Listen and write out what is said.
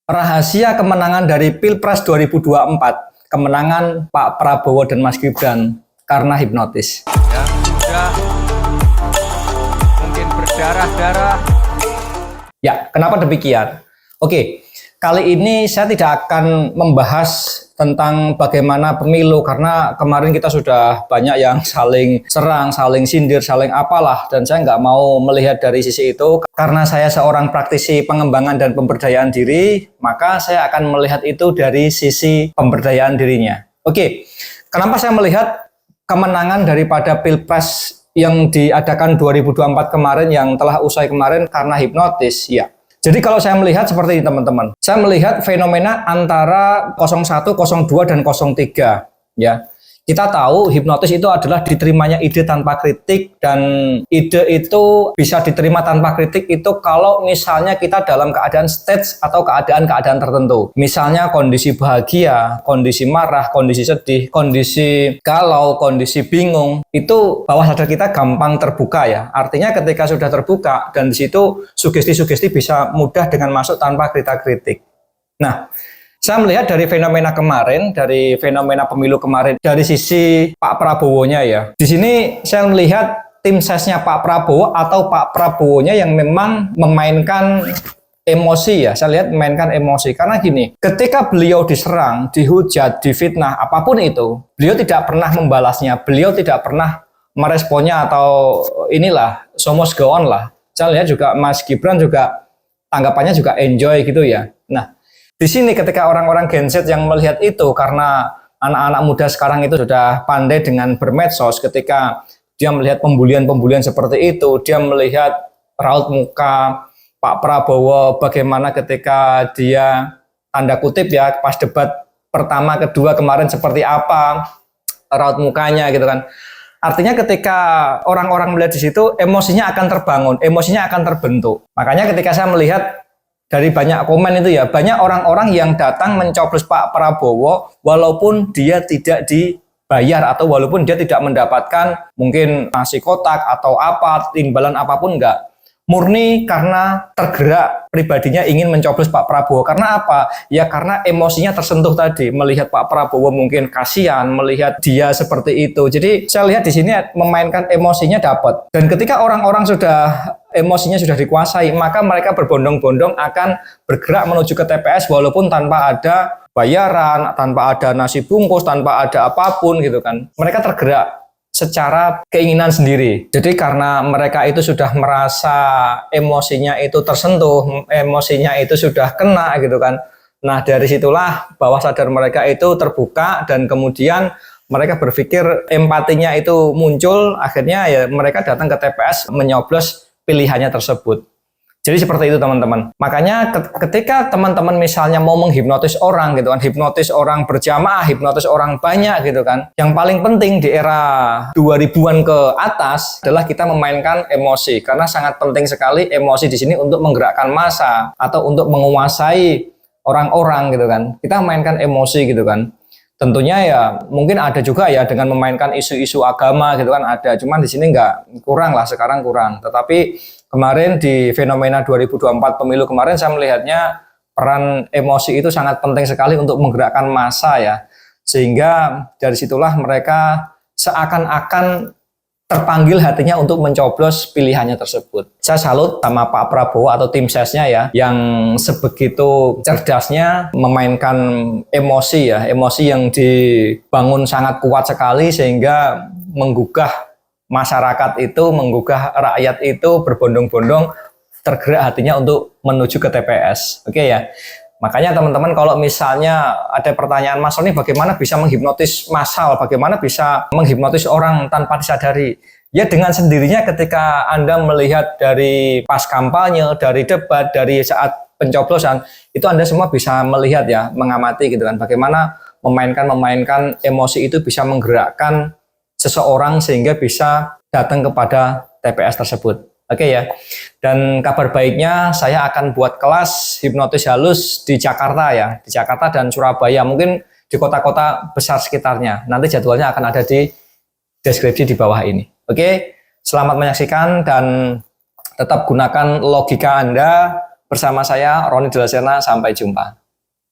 Rahasia kemenangan dari Pilpres 2024, kemenangan Pak Prabowo dan Mas Gibran karena hipnotis. Yang sudah mungkin berdarah-darah. Ya, kenapa demikian? Oke, kali ini saya tidak akan membahas tentang bagaimana pemilu karena kemarin kita sudah banyak yang saling serang, saling sindir, saling apalah, dan saya nggak mau melihat dari sisi itu karena saya seorang praktisi pengembangan dan pemberdayaan diri, maka saya akan melihat itu dari sisi pemberdayaan dirinya. Oke, kenapa saya melihat kemenangan daripada Pilpres yang diadakan 2024 kemarin yang telah usai kemarin karena hipnotis? Ya. Jadi kalau saya melihat seperti ini teman-teman, saya melihat fenomena antara 01, 02, dan 03. Ya, kita tahu hipnotis itu adalah diterimanya ide tanpa kritik, dan ide itu bisa diterima tanpa kritik itu kalau misalnya kita dalam keadaan stage atau keadaan-keadaan tertentu. Misalnya kondisi bahagia, kondisi marah, kondisi sedih, kondisi galau, kondisi bingung, itu bawah sadar kita gampang terbuka ya. Artinya ketika sudah terbuka dan di situ sugesti-sugesti bisa mudah dengan masuk tanpa kritik-kritik. Nah, saya melihat dari fenomena kemarin, dari fenomena pemilu kemarin, dari sisi Pak Prabowo-nya ya. Di sini saya melihat tim sesnya Pak Prabowo atau Pak Prabowo-nya yang memang memainkan emosi ya. Saya lihat memainkan emosi. Karena gini, ketika beliau diserang, dihujat, difitnah, apapun itu, beliau tidak pernah membalasnya. Beliau tidak pernah meresponnya atau inilah, so must go on lah. Saya lihat juga Mas Gibran juga tanggapannya juga enjoy gitu ya. Nah, di sini ketika orang-orang Gen Z yang melihat itu, karena anak-anak muda sekarang itu sudah pandai dengan bermedsos, ketika dia melihat pembulian-pembulian seperti itu, dia melihat raut muka Pak Prabowo bagaimana ketika dia tanda kutip ya pas debat pertama kedua kemarin seperti apa raut mukanya gitu kan. Artinya ketika orang-orang melihat di situ, emosinya akan terbangun, emosinya akan terbentuk. Makanya ketika saya melihat dari banyak komen itu ya, banyak orang-orang yang datang mencoblos Pak Prabowo walaupun dia tidak dibayar atau walaupun dia tidak mendapatkan mungkin nasi kotak atau apa, imbalan apapun, enggak. Murni karena tergerak pribadinya ingin mencoblos Pak Prabowo. Karena apa? Ya karena emosinya tersentuh tadi, melihat Pak Prabowo mungkin kasihan, melihat dia seperti itu. Jadi saya lihat di sini memainkan emosinya dapat. Dan ketika orang-orang sudah emosinya sudah dikuasai, maka mereka berbondong-bondong akan bergerak menuju ke TPS walaupun tanpa ada bayaran, tanpa ada nasi bungkus, tanpa ada apapun gitu kan. Mereka tergerak secara keinginan sendiri. Jadi karena mereka itu sudah merasa emosinya itu tersentuh, emosinya itu sudah kena gitu kan. Nah, dari situlah bawah sadar mereka itu terbuka dan kemudian mereka berpikir empatinya itu muncul, akhirnya ya mereka datang ke TPS menyoblos pilihannya tersebut. Jadi seperti itu teman-teman. Makanya ketika teman-teman misalnya mau menghipnotis orang gitu kan, hipnotis orang berjamaah, hipnotis orang banyak gitu kan. Yang paling penting di era 2000-an ke atas adalah kita memainkan emosi, karena sangat penting sekali emosi di sini untuk menggerakkan massa atau untuk menguasai orang-orang gitu kan. Kita memainkan emosi gitu kan. Tentunya ya mungkin ada juga ya dengan memainkan isu-isu agama gitu kan, ada, cuman di sini nggak, kurang lah, sekarang kurang. Tetapi kemarin di fenomena 2024 pemilu kemarin saya melihatnya peran emosi itu sangat penting sekali untuk menggerakkan massa ya, sehingga dari situlah mereka seakan-akan terpanggil hatinya untuk mencoblos pilihannya tersebut. Saya salut sama Pak Prabowo atau tim sesnya ya, yang sebegitu cerdasnya memainkan emosi ya, emosi yang dibangun sangat kuat sekali sehingga menggugah masyarakat itu, menggugah rakyat itu berbondong-bondong tergerak hatinya untuk menuju ke TPS. Oke ya. Makanya teman-teman kalau misalnya ada pertanyaan, Mas Roni bagaimana bisa menghipnotis massal, bagaimana bisa menghipnotis orang tanpa disadari? Ya dengan sendirinya ketika Anda melihat dari pas kampanye, dari debat, dari saat pencoblosan, itu Anda semua bisa melihat ya, mengamati gitu kan, bagaimana memainkan emosi itu bisa menggerakkan seseorang sehingga bisa datang kepada TPS tersebut. Oke ya, dan kabar baiknya saya akan buat kelas hipnotis halus di Jakarta ya, di Jakarta dan Surabaya, mungkin di kota-kota besar sekitarnya. Nanti jadwalnya akan ada di deskripsi di bawah ini. Oke, selamat menyaksikan dan tetap gunakan logika Anda, Bersama saya Roni Delasena, sampai jumpa.